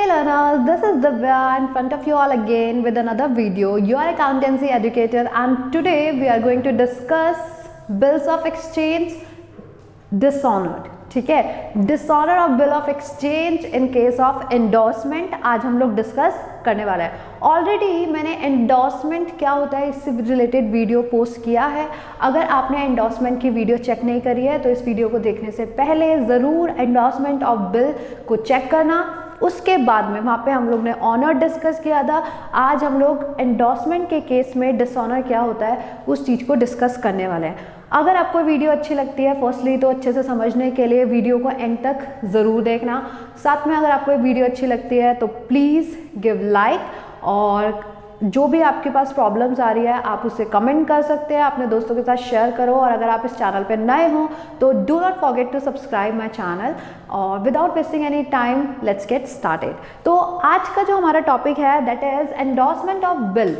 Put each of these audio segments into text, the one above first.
learners, this is Divya in front of you all again with another video. You are accountancy educator and today we are going to discuss bills of exchange dishonored. ठीक है, dishonour of bill of exchange in case of endorsement आज हम लोग discuss करने वाला है. Already मैंने endorsement क्या होता है इससे रिलेटेड वीडियो पोस्ट किया है. अगर आपने एंडोर्समेंट की वीडियो चेक नहीं करी है तो इस वीडियो को देखने से पहले ज़रूर एंडोर्समेंट ऑफ बिल को चेक करना. उसके बाद में वहाँ पे हम लोग ने ऑनर डिस्कस किया था. आज हम लोग एंडोर्समेंट के केस में डिसऑनर क्या होता है उस चीज़ को डिस्कस करने वाले हैं. अगर आपको वीडियो अच्छी लगती है फर्स्टली तो अच्छे से समझने के लिए वीडियो को एंड तक ज़रूर देखना. साथ में अगर आपको वीडियो अच्छी लगती है तो प्लीज़ गिव लाइक, और जो भी आपके पास प्रॉब्लम्स आ रही है आप उसे कमेंट कर सकते हैं, अपने दोस्तों के साथ शेयर करो. और अगर आप इस चैनल पे नए हो तो do not forget to subscribe my channel. और without wasting any time let's get started. तो आज का जो हमारा टॉपिक है that is endorsement of bill,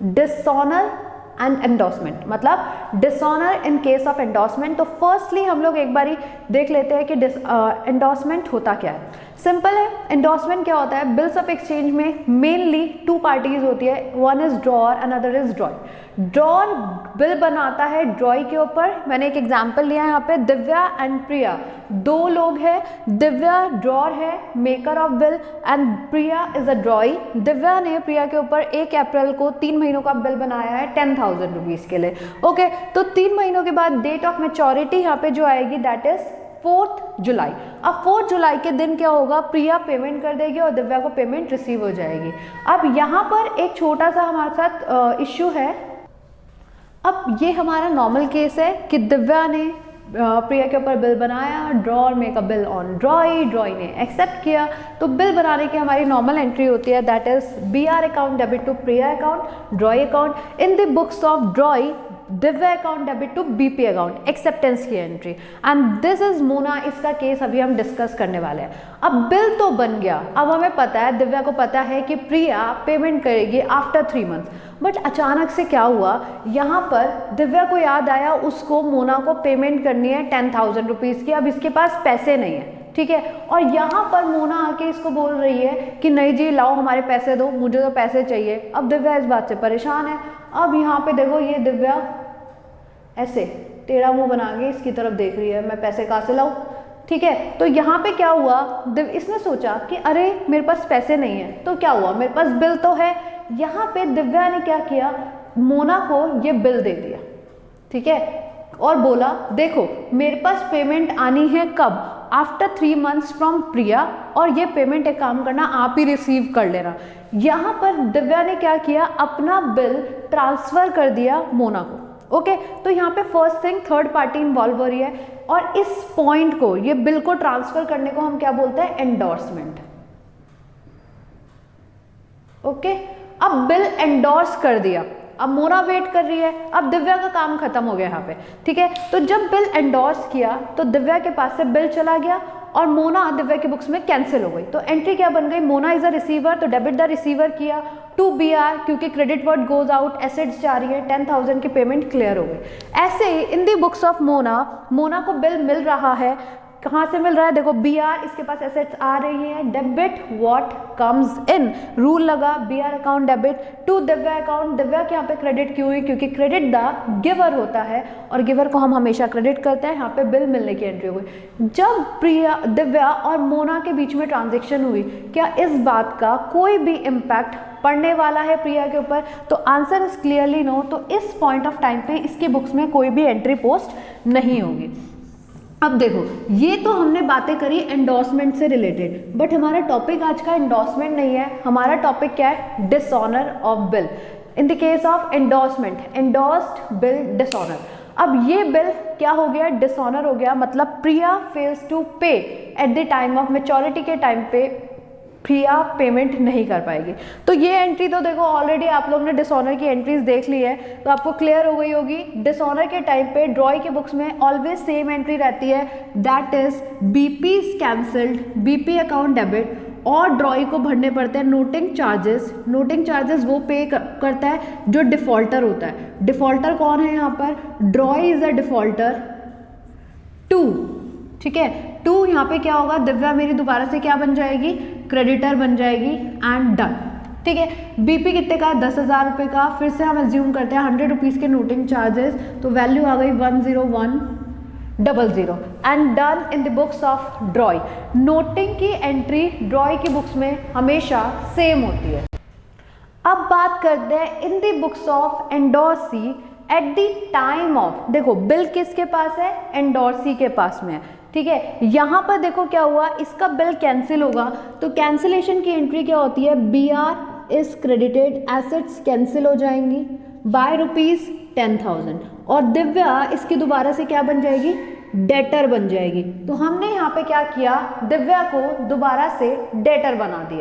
dishonour and endorsement, मतलब dishonour in case of endorsement. तो फर्स्टली हम लोग एक बारी देख लेते हैं कि एंडोर्समेंट होता क्या है. सिंपल है, एंडोर्समेंट क्या होता है. बिल्स ऑफ एक्सचेंज में मेनली टू पार्टीज होती है, one is drawer another is ड्रॉय. Drawer bill बनाता है ड्रॉय के ऊपर. मैंने एक एग्जांपल लिया है यहाँ पे, दिव्या एंड प्रिया दो लोग हैं. दिव्या ड्रॉअर है, maker of bill, and Priya is अ ड्रॉय. दिव्या ने प्रिया के ऊपर 1 अप्रैल को 3 महीनों का बिल बनाया है 10,000 रुपीज़ के लिए. ओके, तो 3 महीनों के बाद डेट ऑफ मैच्योरिटी यहाँ पे जो आएगी दैट इज 4 जुलाई. अब 4 जुलाई के दिन क्या होगा, प्रिया पेमेंट कर देगी और दिव्या को पेमेंट रिसीव हो जाएगी. अब यहाँ पर एक छोटा सा हमारे साथ इश्यू है. अब ये हमारा नॉर्मल केस है कि दिव्या ने प्रिया के ऊपर बिल बनाया, drawer make a bill on ड्रॉय, ड्रॉय ने एक्सेप्ट किया. तो बिल बनाने की हमारी नॉर्मल एंट्री होती है that is BR account debit to Priya account, drawee account. In the books of drawee Divya account debit to BP account, acceptance की entry. And this is Mona. इसका केस अभी हम डिस्कस करने वाले हैं. अब बिल तो बन गया, अब हमें पता है, दिव्या को पता है कि प्रिया पेमेंट करेगी आफ्टर 3 मंथ्स. बट अचानक से क्या हुआ, यहाँ पर दिव्या को याद आया उसको मोना को पेमेंट करनी है 10,000 रुपीज़ की. अब इसके पास पैसे नहीं है, ठीक है. और यहाँ पर मोना आके इसको बोल रही है कि नहीं जी लाओ हमारे पैसे दो, मुझे तो पैसे चाहिए. अब दिव्या इस बात से परेशान है. अब यहाँ पे देखो ये दिव्या ऐसे टेढ़ा मुंह बना के इसकी तरफ देख रही है, मैं पैसे कहाँ से लाऊं, ठीक है. तो यहाँ पे क्या हुआ, इसने सोचा कि अरे मेरे पास पैसे नहीं है. तो क्या हुआ, मेरे पास बिल तो है. यहाँ पे दिव्या ने क्या किया, मोना को ये बिल दे दिया, ठीक है, और बोला देखो मेरे पास पेमेंट आनी है कब, आफ्टर 3 मंथ्स फ्रॉम प्रिया, और ये पेमेंट एक काम करना आप ही रिसीव कर लेना. यहाँ पर दिव्या ने क्या किया, अपना बिल ट्रांसफ़र कर दिया मोना को. ओके, तो यहाँ पे first thing third party involve हो रही है, और इस पॉइंट को, ये बिल को ट्रांसफ़र करने को हम क्या बोलते हैं, एंडोर्समेंट. ओके, अब बिल एंडोर्स कर दिया. अब मोना वेट कर रही है, अब दिव्या का काम खत्म हो गया यहाँ पे, ठीक है. तो जब बिल एंडोर्स किया तो दिव्या के पास से बिल चला गया और मोना दिव्या की बुक्स में कैंसिल हो गई. तो एंट्री क्या बन गई, मोना इज अ रिसीवर, तो डेबिट द रिसीवर किया टू BR, क्योंकि credit word goes out, assets जा रही है, 10,000 की पेमेंट क्लियर हो गई. ऐसे ही इन दी बुक्स ऑफ मोना को बिल मिल रहा है. कहाँ से मिल रहा है, देखो BR, इसके पास एसेट्स आ रही है, debit what comes in, rule लगा BR account debit to Divya account. Divya के यहाँ पे क्रेडिट क्यों हुई, क्योंकि क्रेडिट द गिवर होता है और गिवर को हम हमेशा क्रेडिट करते हैं. यहाँ पे बिल मिलने की एंट्री हुई. जब प्रिया, दिव्या और मोना के बीच में ट्रांजेक्शन हुई, क्या इस बात का कोई भी इम्पैक्ट पढ़ने वाला है प्रिया के ऊपर, तो आंसर इज क्लियरली नो. तो इस पॉइंट ऑफ टाइम पे इसकी बुक्स में कोई भी एंट्री पोस्ट नहीं होगी. अब देखो ये तो हमने बातें करी एंडोर्समेंट से रिलेटेड, बट हमारा टॉपिक आज का एंडोर्समेंट नहीं है. हमारा टॉपिक क्या है, dishonour of bill in the case of endorsement, endorsed bill dishonour. अब ये बिल क्या हो गया, डिसऑनर हो गया, मतलब प्रिया फेल्स टू पे at the time of maturity के टाइम पे प्रिया पेमेंट नहीं कर पाएगी. तो ये एंट्री तो देखो ऑलरेडी आप लोग ने डिसऑनर की एंट्रीज देख ली है तो आपको क्लियर हो गई होगी. डिसऑनर के टाइम पे ड्रॉय के बुक्स में ऑलवेज सेम एंट्री रहती है that is BP is cancelled, BP account debit, और ड्रॉय को भरने पड़ते हैं नोटिंग चार्जेस. नोटिंग चार्जेस वो पे करता है जो डिफॉल्टर होता है. डिफॉल्टर कौन है यहाँ पर, ड्रॉय इज अ डिफॉल्टर 2, ठीक है. 2 यहाँ पे क्या होगा, दिव्या मेरी दोबारा से क्या बन जाएगी, क्रेडिटर बन जाएगी एंड डन। ठीक है, बीपी कितने का है, 10,000 रुपये का। फिर से हम एज्यूम करते हैं 100 रुपीज़ के नोटिंग चार्जेस, तो वैल्यू आ गई 10100 and done in the books of ड्रॉई। Noting की एंट्री ड्रॉई की बुक्स में हमेशा सेम होती है। अब बात करते हैं इन the books of endorsee at the time of. देखो बिल किसके पास है, एंडोर्सी के पास में है। ठीक है, यहाँ पर देखो क्या हुआ, इसका बिल कैंसिल होगा तो कैंसिलेशन की एंट्री क्या होती है, BR is credited, assets cancel हो जाएंगी बाय ₹10,000 और दिव्या इसकी दोबारा से क्या बन जाएगी, डेटर बन जाएगी। तो हमने यहाँ पे क्या किया, दिव्या को दोबारा से डेटर बना दिया।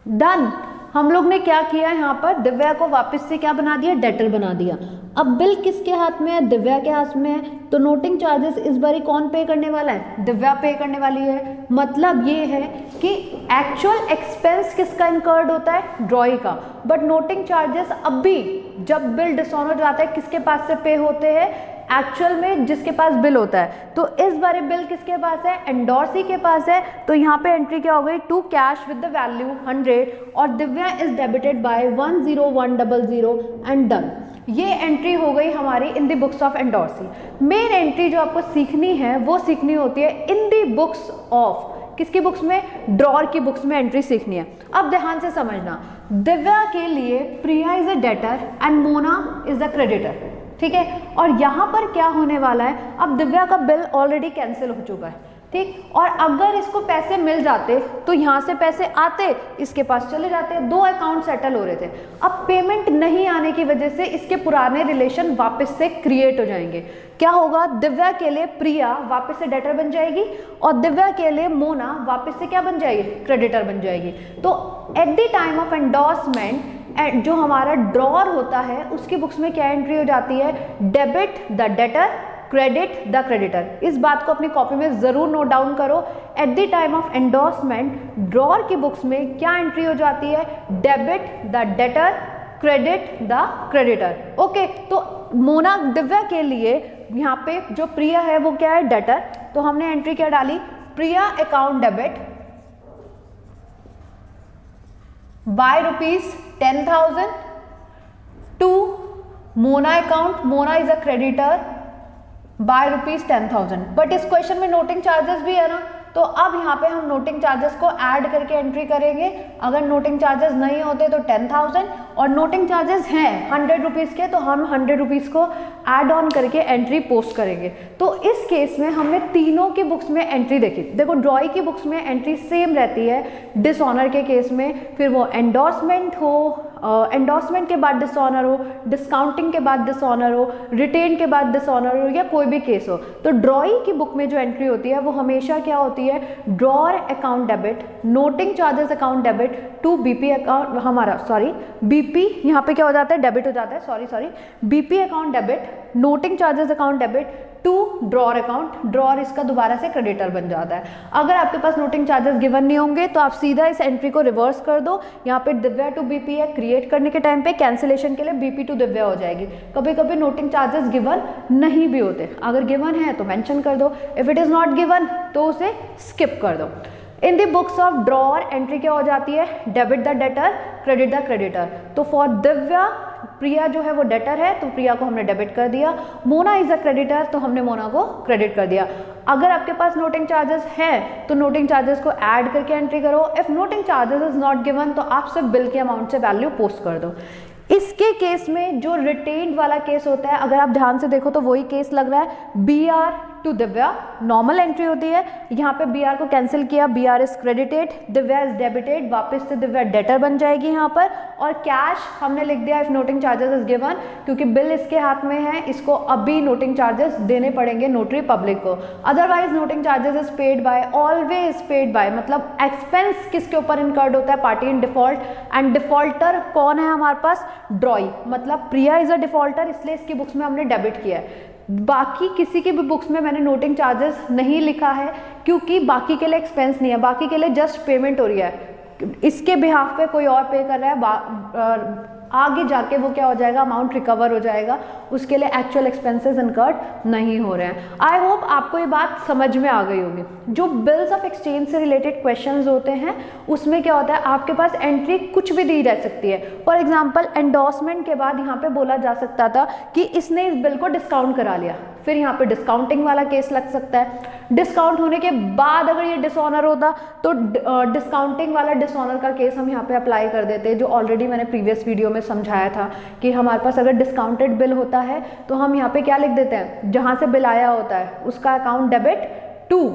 डन, हम लोग ने क्या किया, यहाँ पर दिव्या को वापस से क्या बना दिया, डेटर बना दिया। अब बिल किसके हाथ में है, दिव्या के हाथ में है, तो नोटिंग चार्जेस इस बारी कौन पे करने वाला है, दिव्या पे करने वाली है। मतलब ये है कि एक्चुअल एक्सपेंस किसका इनकर्ड होता है, ड्रॉई का, बट नोटिंग चार्जेस अब भी जब बिल डिसऑनर जाता है किसके पास से पे होते हैं, एक्चुअल में जिसके पास बिल होता है। तो इस बार बिल किसके पास है, एंडोर्सी के पास है। तो यहाँ पे एंट्री क्या हो गई, to cash with the value 100 और Divya is debited by 10100 and done. ये एंट्री हो गई हमारी in the books of endorsee. Main entry जो आपको सीखनी है वो सीखनी होती है इन द बुक्स ऑफ, किसकी बुक्स में, ड्रॉर की बुक्स में एंट्री सीखनी है। अब ध्यान से समझना, दिव्या के लिए Priya is a debtor and Mona is a creditor. ठीक है, और यहाँ पर क्या होने वाला है, अब दिव्या का बिल ऑलरेडी कैंसिल हो चुका है। ठीक, और अगर इसको पैसे मिल जाते तो यहाँ से पैसे आते, इसके पास चले जाते, दो अकाउंट सेटल हो रहे थे। अब पेमेंट नहीं आने की वजह से इसके पुराने रिलेशन वापस से क्रिएट हो जाएंगे। क्या होगा, दिव्या के लिए प्रिया वापस से डेटर बन जाएगी और दिव्या के लिए मोना वापस से क्या बन जाएगी, क्रेडिटर बन जाएगी। तो at the time of endorsement जो हमारा ड्रॉर होता है उसकी बुक्स में क्या एंट्री हो जाती है, debit the debtor, credit the creditor. इस बात को अपनी कॉपी में जरूर नोट डाउन करो। At the time of endorsement drawer की बुक्स में क्या एंट्री हो जाती है, debit the debtor, credit the creditor. Okay, तो मोना दिव्या के लिए यहाँ पे जो प्रिया है वो क्या है, डेटर। तो हमने एंट्री क्या डाली, Priya account debit by ₹10,000 to Mona account, Mona is a creditor by ₹10,000। But इस क्वेश्चन में नोटिंग चार्जेस भी है ना, तो अब यहाँ पे हम नोटिंग चार्जेस को ऐड करके एंट्री करेंगे। अगर नोटिंग चार्जेस नहीं होते तो 10,000 और नोटिंग चार्जेस हैं 100 रुपीज़ के, तो हम 100 रुपीज़ को ऐड ऑन करके एंट्री पोस्ट करेंगे। तो इस केस में हमने तीनों की बुक्स में एंट्री देखी। देखो ड्रॉई की बुक्स में एंट्री सेम रहती है डिसऑनर के केस में, फिर वो एंडोर्समेंट हो, एंडोर्समेंट के बाद डिसऑनर हो, डिस्काउंटिंग के बाद डिसऑनर हो, रिटेन के बाद डिसऑनर हो, या कोई भी केस हो। तो ड्रॉई की बुक में जो एंट्री होती है वो हमेशा क्या होती है, drawer account debit, noting charges account debit to BP account, हमारा सॉरी बीपी यहाँ पे क्या हो जाता है, डेबिट हो जाता है, sorry BP account debit, noting charges account debit to drawer account, drawer इसका दोबारा से क्रेडिटर बन जाता है। अगर आपके पास नोटिंग चार्जेस गिवन नहीं होंगे तो आप सीधा इस एंट्री को रिवर्स कर दो। यहाँ पे दिव्या टू बीपी है, क्रिएट करने के टाइम पे कैंसिलेशन के लिए बीपी टू दिव्या हो जाएगी। कभी कभी नोटिंग चार्जेस गिवन नहीं भी होते, अगर गिवन है तो मेंशन कर दो, if it is not given तो उसे स्किप कर दो। इन the books of drawer entry क्या हो जाती है, debit the debtor, credit the creditor. तो फॉर दिव्या, प्रिया जो है वो डेटर है तो प्रिया को हमने डेबिट कर दिया, मोना इज अ क्रेडिटर तो हमने मोना को क्रेडिट कर दिया। अगर आपके पास नोटिंग चार्जेस है तो नोटिंग चार्जेस को ऐड करके एंट्री करो। If noting charges is not given तो आप सिर्फ बिल के अमाउंट से वैल्यू पोस्ट कर दो। इसके केस में जो रिटेन्ड वाला केस होता है, अगर आप ध्यान से देखो तो वही केस लग रहा है, B R to Divya normal entry होती है। यहाँ पे बी आर को कैंसिल किया, B R is credited, Divya is debited, वापस से दिव्या डेटर बन जाएगी यहाँ पर। और कैश हमने लिख दिया if noting charges is given, क्योंकि बिल इसके हाथ में है, इसको अभी नोटिंग चार्जेस देने पड़ेंगे नोटरी पब्लिक को। Otherwise noting charges is paid by, always paid by, मतलब एक्सपेंस किसके ऊपर इनकर्ड होता है, party in default. And defaulter कौन है हमारे पास, ड्रॉई, मतलब प्रिया इज अ डिफॉल्टर, इसलिए इसकी बुक्स में हमने डेबिट किया है। बाकी किसी की भी बुक्स में मैंने नोटिंग चार्जेस नहीं लिखा है, क्योंकि बाकी के लिए एक्सपेंस नहीं है, बाकी के लिए जस्ट पेमेंट हो रही है, इसके बिहाफ पे कोई और पे कर रहा है, आगे जाके वो क्या हो जाएगा, अमाउंट रिकवर हो जाएगा, उसके लिए एक्चुअल एक्सपेंसेस इनकर्ड नहीं हो रहे हैं। आई होप आपको ये बात समझ में आ गई होगी। जो बिल्स ऑफ एक्सचेंज से रिलेटेड क्वेश्चंस होते हैं उसमें क्या होता है, आपके पास एंट्री कुछ भी दी रह सकती है। फॉर एग्जांपल एंडोर्समेंट के बाद यहाँ पे बोला जा सकता था कि इसने इस बिल को डिस्काउंट करा लिया, फिर यहाँ पे डिस्काउंटिंग वाला केस लग सकता है। डिस्काउंट होने के बाद अगर ये डिसऑनर होता तो डिस्काउंटिंग वाला डिसऑनर का केस हम यहाँ पे अप्लाई कर देते, जो ऑलरेडी मैंने प्रीवियस वीडियो में समझाया था कि हमारे पास अगर डिस्काउंटेड बिल होता है तो हम यहाँ पे क्या लिख देते हैं, जहाँ से बिल आया होता है उसका अकाउंट डेबिट टू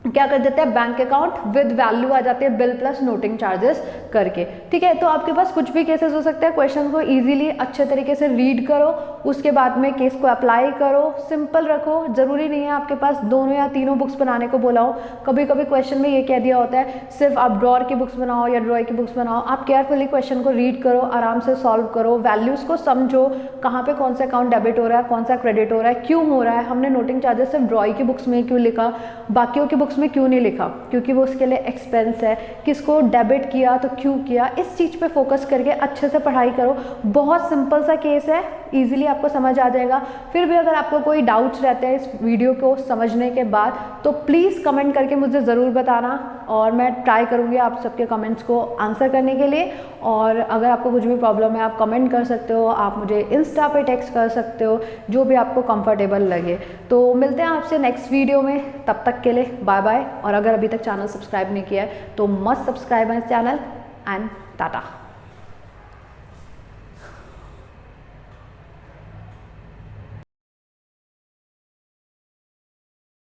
क्या कर देते हैं, बैंक अकाउंट विद वैल्यू आ जाती है बिल प्लस नोटिंग चार्जेस करके। ठीक है, तो आपके पास कुछ भी केसेस हो सकते हैं। क्वेश्चन को इजीली अच्छे तरीके से रीड करो, उसके बाद में केस को अप्लाई करो, सिंपल रखो। जरूरी नहीं है आपके पास दोनों या तीनों बुक्स बनाने को बोला हो। कभी कभी क्वेश्चन में ये कह दिया होता है सिर्फ आप ड्रॉर की बुक्स बनाओ या ड्रॉय की बुक्स बनाओ। आप केयरफुली क्वेश्चन को रीड करो, आराम से सॉल्व करो, वैल्यूज को समझो, कहाँ पे कौन सा अकाउंट डेबिट हो रहा है, कौन सा क्रेडिट हो रहा है, क्यों हो रहा है, हमने नोटिंग चार्जेस सिर्फ ड्रॉय की बुक्स में क्यों लिखा, बाकियों की बुक्स में क्यों नहीं लिखा, क्योंकि वो उसके लिए एक्सपेंस है, किसको डेबिट किया तो क्यों किया। इस चीज़ पे फोकस करके अच्छे से पढ़ाई करो। बहुत सिंपल सा केस है, इजीली आपको समझ आ जाएगा। फिर भी अगर आपको कोई डाउट्स रहते हैं इस वीडियो को समझने के बाद तो प्लीज़ कमेंट करके मुझे ज़रूर बताना और मैं ट्राई करूँगी आप सबके कमेंट्स को आंसर करने के लिए। और अगर आपको कुछ भी प्रॉब्लम है आप कमेंट कर सकते हो, आप मुझे इंस्टा पे टेक्स्ट कर सकते हो, जो भी आपको कंफर्टेबल लगे। तो मिलते हैं आपसे नेक्स्ट वीडियो में, तब तक के लिए बाय बाय। और अगर अभी तक चैनल सब्सक्राइब नहीं किया है तो must subscribe my channel and Tata.